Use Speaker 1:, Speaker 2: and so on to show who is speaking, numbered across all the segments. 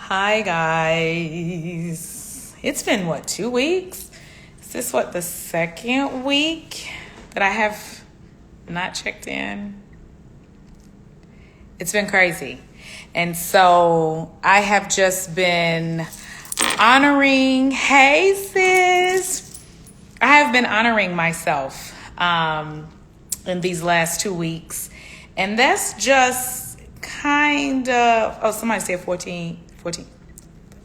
Speaker 1: Hi, guys. It's been, 2 weeks? Is this, the second week that I have not checked in? It's been crazy. And so I have just been honoring, hey, sis. I have been honoring myself in these last 2 weeks. And that's just kind of, somebody said 14.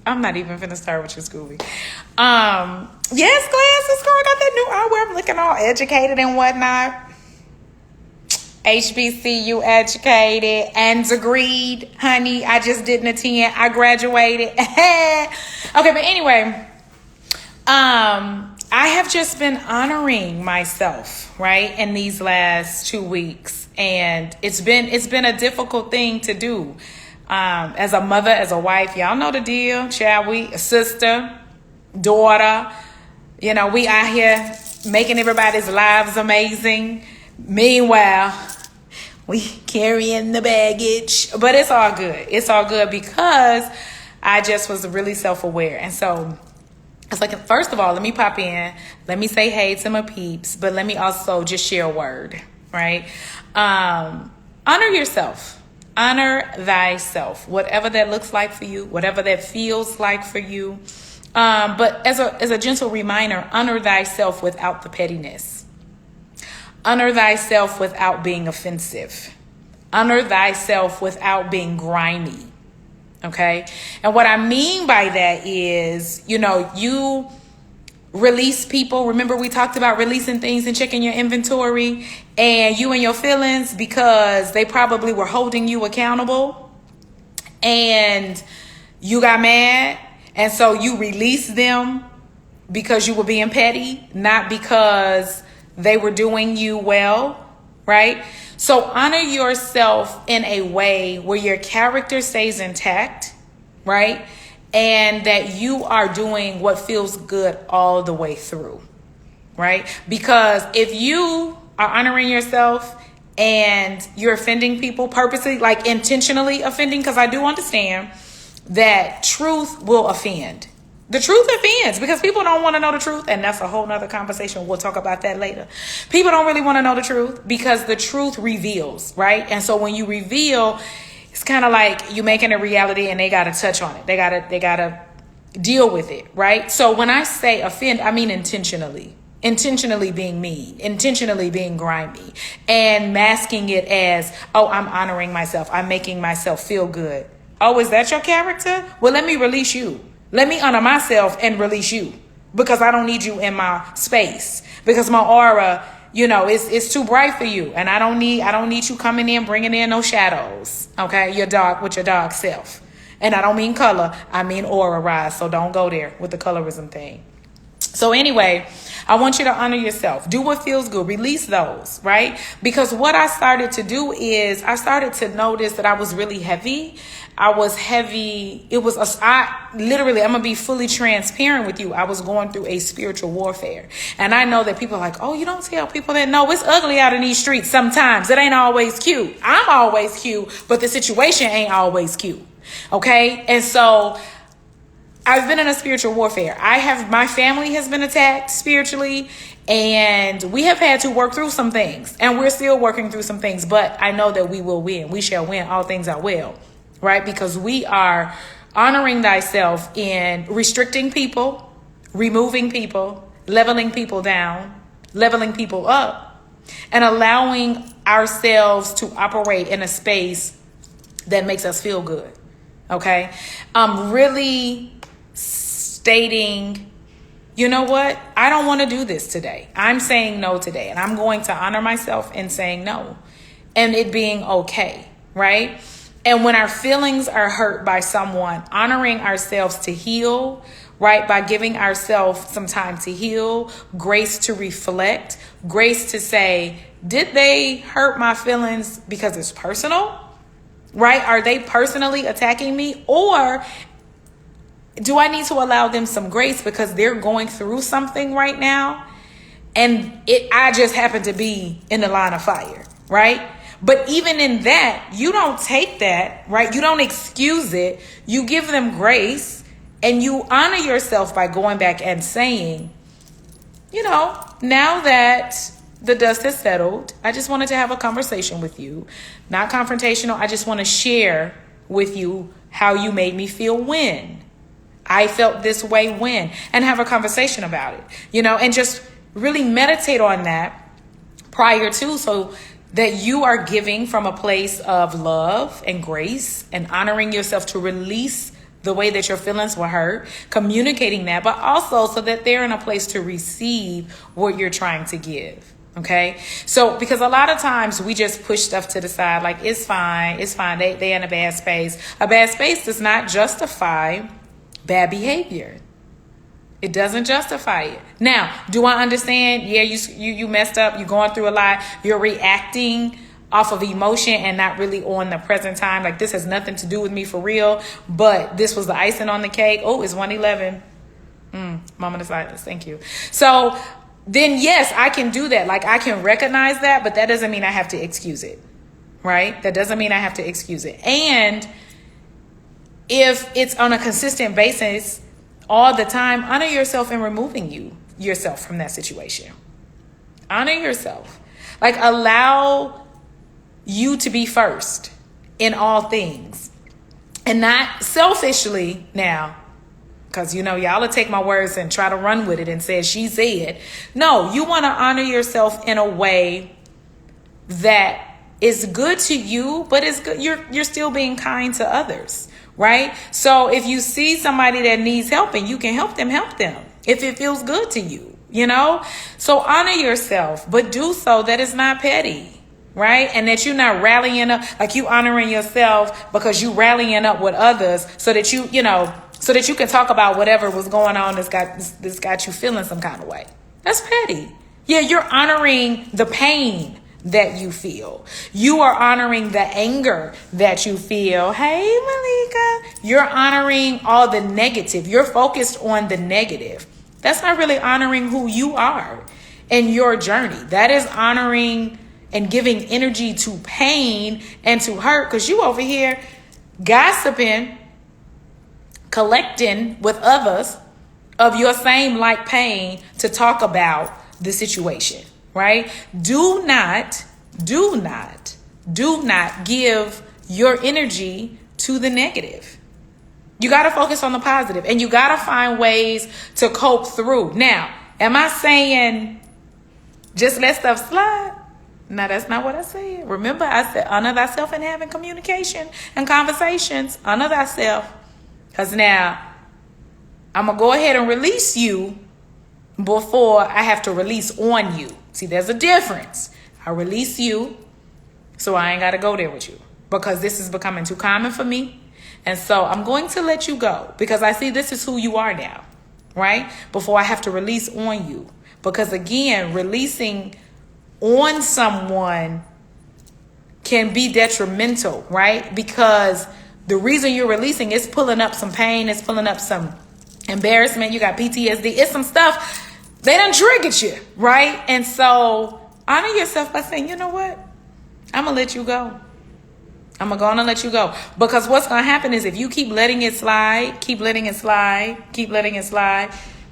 Speaker 1: I'm not even finna start with your schooling. Yes, glasses, girl, I got that new eyewear. I'm looking all educated and whatnot. HBCU educated and agreed, honey. I just didn't attend. I graduated. Okay, but anyway, I have just been honoring myself, right, in these last 2 weeks, and it's been a difficult thing to do. As a mother, as a wife, y'all know the deal, shall we? A sister, daughter, we out here making everybody's lives amazing. Meanwhile, we carrying the baggage, but it's all good. It's all good because I just was really self-aware. And so it's like, first of all, let me pop in. Let me say hey to my peeps, but let me also just share a word, right? Honor yourself. Honor thyself, whatever that looks like for you, whatever that feels like for you. But as a gentle reminder, honor thyself without the pettiness. Honor thyself without being offensive. Honor thyself without being grimy. Okay? And what I mean by that is, you release people. Remember we talked about releasing things and checking your inventory and you and your feelings because they probably were holding you accountable and you got mad. And so you released them because you were being petty, not because they were doing you well, right? So honor yourself in a way where your character stays intact, right? And that you are doing what feels good all the way through, right? Because if you are honoring yourself and you're offending people purposely, like intentionally offending, because I do understand that truth will offend. The truth offends because people don't want to know the truth. And that's a whole nother conversation. We'll talk about that later. People don't really want to know the truth because the truth reveals, right? And so when you reveal, it's kind of like you making a reality and they got to touch on it. They got to deal with it, right? So when I say offend, I mean intentionally being mean, intentionally being grimy and masking it as, oh, I'm honoring myself. I'm making myself feel good. Oh, is that your character? Well, let me release you. Let me honor myself and release you because I don't need you in my space because my aura, it's too bright for you. And I don't need you coming in, bringing in no shadows. Okay. Your dark self. And I don't mean color. I mean aura rise. So don't go there with the colorism thing. So anyway, I want you to honor yourself. Do what feels good. Release those, right? Because what I started to do is I started to notice that I was really heavy. I was heavy. I'm going to be fully transparent with you. I was going through a spiritual warfare. And I know that people are like, oh, you don't tell people that. No, it's ugly out in these streets sometimes. It ain't always cute. I'm always cute, but the situation ain't always cute. Okay? And so I've been in a spiritual warfare. My family has been attacked spiritually, and we have had to work through some things, and we're still working through some things, but I know that we will win. We shall win. All things are well, right? Because we are honoring thyself in restricting people, removing people, leveling people down, leveling people up, and allowing ourselves to operate in a space that makes us feel good. Okay? Really stating, you know what? I don't want to do this today. I'm saying no today. And I'm going to honor myself in saying no. And it being okay, right? And when our feelings are hurt by someone, honoring ourselves to heal, right? By giving ourselves some time to heal, grace to reflect, grace to say, did they hurt my feelings because it's personal? Right? Are they personally attacking me? Or do I need to allow them some grace because they're going through something right now? And I just happen to be in the line of fire, right? But even in that, you don't take that, right? You don't excuse it. You give them grace and you honor yourself by going back and saying, now that the dust has settled, I just wanted to have a conversation with you. Not confrontational. I just want to share with you how you made me feel when I felt this way when, and have a conversation about it, and just really meditate on that prior to, so that you are giving from a place of love and grace and honoring yourself to release the way that your feelings were hurt, communicating that, but also so that they're in a place to receive what you're trying to give. Okay. So, because a lot of times we just push stuff to the side, like it's fine. They're in a bad space. A bad space does not justify bad behavior. It doesn't justify it. Now, do I understand? Yeah, you messed up. You're going through a lot. You're reacting off of emotion and not really on the present time. Like, this has nothing to do with me for real, but this was the icing on the cake. Oh, it's 1:11. Moment of silence. Thank you. So then, yes, I can do that. Like, I can recognize that, but that doesn't mean I have to excuse it, right? That doesn't mean I have to excuse it. And if it's on a consistent basis all the time, honor yourself in removing yourself from that situation. Honor yourself. Like, allow you to be first in all things, and not selfishly now, because y'all will take my words and try to run with it and say she said. No, you want to honor yourself in a way that is good to you, but it's good. You're still being kind to others, right? So if you see somebody that needs helping, you can help them if it feels good to you, So honor yourself, but do so that it's not petty. Right? And that you're not rallying up, like you honoring yourself because you rallying up with others so that you can talk about whatever was going on that's got you feeling some kind of way. That's petty. Yeah, you're honoring the pain that you feel. You are honoring the anger that you feel. Hey, Malika. You're honoring all the negative. You're focused on the negative. That's not really honoring who you are and your journey. That is honoring and giving energy to pain and to hurt, because you over here gossiping, collecting with others of your same like pain to talk about the situation, right? Do not give your energy to the negative. You got to focus on the positive, and you got to find ways to cope through. Now, am I saying just let stuff slide? No, that's not what I said. Remember, I said honor thyself in having communication and conversations. Honor thyself. Because now I'm going to go ahead and release you before I have to release on you. See, there's a difference. I release you, so I ain't got to go there with you, because this is becoming too common for me. And so I'm going to let you go, because I see this is who you are now, right? Before I have to release on you. Because again, releasing on someone can be detrimental, right? Because the reason you're releasing is pulling up some pain, it's pulling up some embarrassment, you got PTSD, it's some stuff they done triggered you, right? And so honor yourself by saying, you know what? I'm gonna let you go. I'm gonna let you go. Because what's gonna happen is if you keep letting it slide,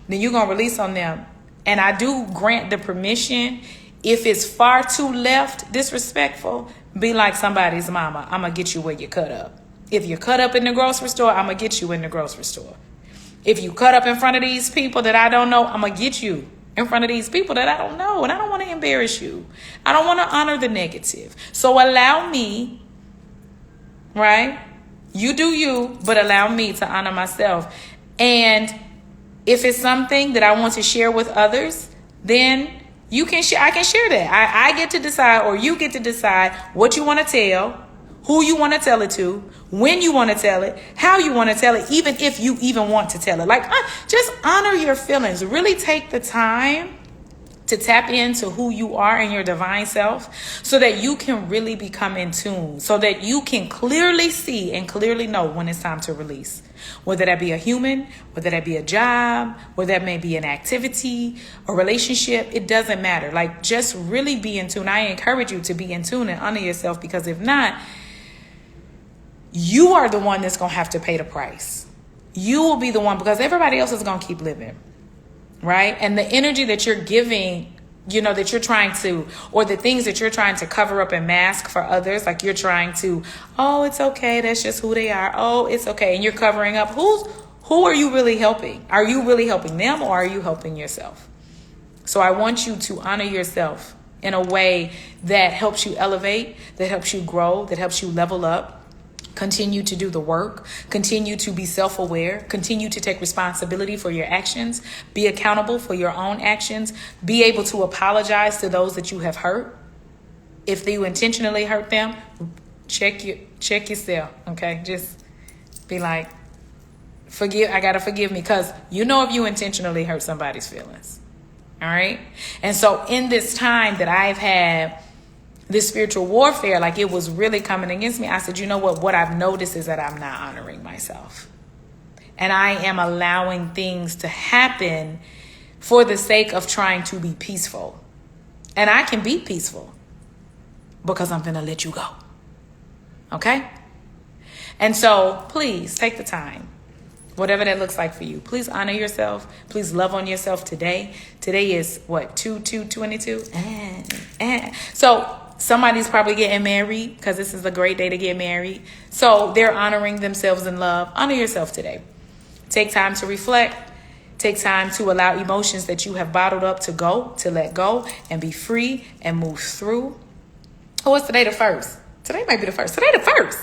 Speaker 1: then you're gonna release on them. And I do grant the permission. If it's far too left, disrespectful, be like somebody's mama. I'm going to get you where you cut up. If you're cut up in the grocery store, I'm going to get you in the grocery store. If you cut up in front of these people that I don't know, I'm going to get you in front of these people that I don't know. And I don't want to embarrass you. I don't want to honor the negative. So allow me, right? You do you, but allow me to honor myself. And if it's something that I want to share with others, then you can share. I can share that. I get to decide, or you get to decide what you want to tell, who you want to tell it to, when you want to tell it, how you want to tell it, even if you even want to tell it. Like, just honor your feelings. Really take the time to tap into who you are and your divine self so that you can really become in tune, so that you can clearly see and clearly know when it's time to release. Whether that be a human, whether that be a job, whether that may be an activity, a relationship, it doesn't matter. Like, just really be in tune. I encourage you to be in tune and honor yourself, because if not, you are the one that's going to have to pay the price. You will be the one, because everybody else is going to keep living. Right? And the energy that you're giving, that you're trying to, or the things that you're trying to cover up and mask for others, like you're trying to, oh, it's okay, that's just who they are. Oh, it's okay. And you're covering up. Who are you really helping? Are you really helping them, or are you helping yourself? So I want you to honor yourself in a way that helps you elevate, that helps you grow, that helps you level up. Continue to do the work, continue to be self-aware, continue to take responsibility for your actions, be accountable for your own actions, be able to apologize to those that you have hurt. If you intentionally hurt them, check yourself, okay? Just be like, I gotta forgive me, because if you intentionally hurt somebody's feelings, all right? And so in this time that I've had this spiritual warfare, like it was really coming against me, I said, what I've noticed is that I'm not honoring myself. And I am allowing things to happen for the sake of trying to be peaceful. And I can be peaceful because I'm going to let you go. Okay? And so please take the time, whatever that looks like for you. Please honor yourself. Please love on yourself today. Today is what, 2/2/22? So somebody's probably getting married, because this is a great day to get married. So they're honoring themselves in love. Honor yourself today. Take time to reflect. Take time to allow emotions that you have bottled up to let go and be free and move through. Oh, it's today the 1st. Today might be the 1st. Today the 1st.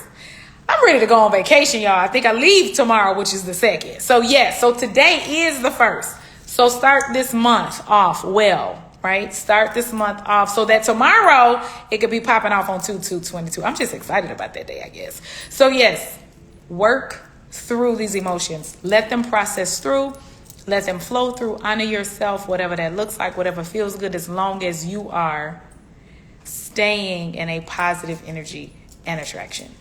Speaker 1: I'm ready to go on vacation, y'all. I think I leave tomorrow, which is the 2nd. So yes, so today is the 1st. So start this month off well. Right? Start this month off so that tomorrow it could be popping off on 2/2/22. I'm just excited about that day, I guess. So yes, work through these emotions. Let them process through. Let them flow through. Honor yourself, whatever that looks like, whatever feels good, as long as you are staying in a positive energy and attraction.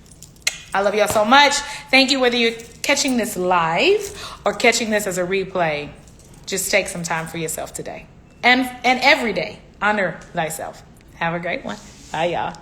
Speaker 1: I love y'all so much. Thank you. Whether you're catching this live or catching this as a replay, just take some time for yourself today. And every day, honor thyself. Have a great one. Bye, y'all.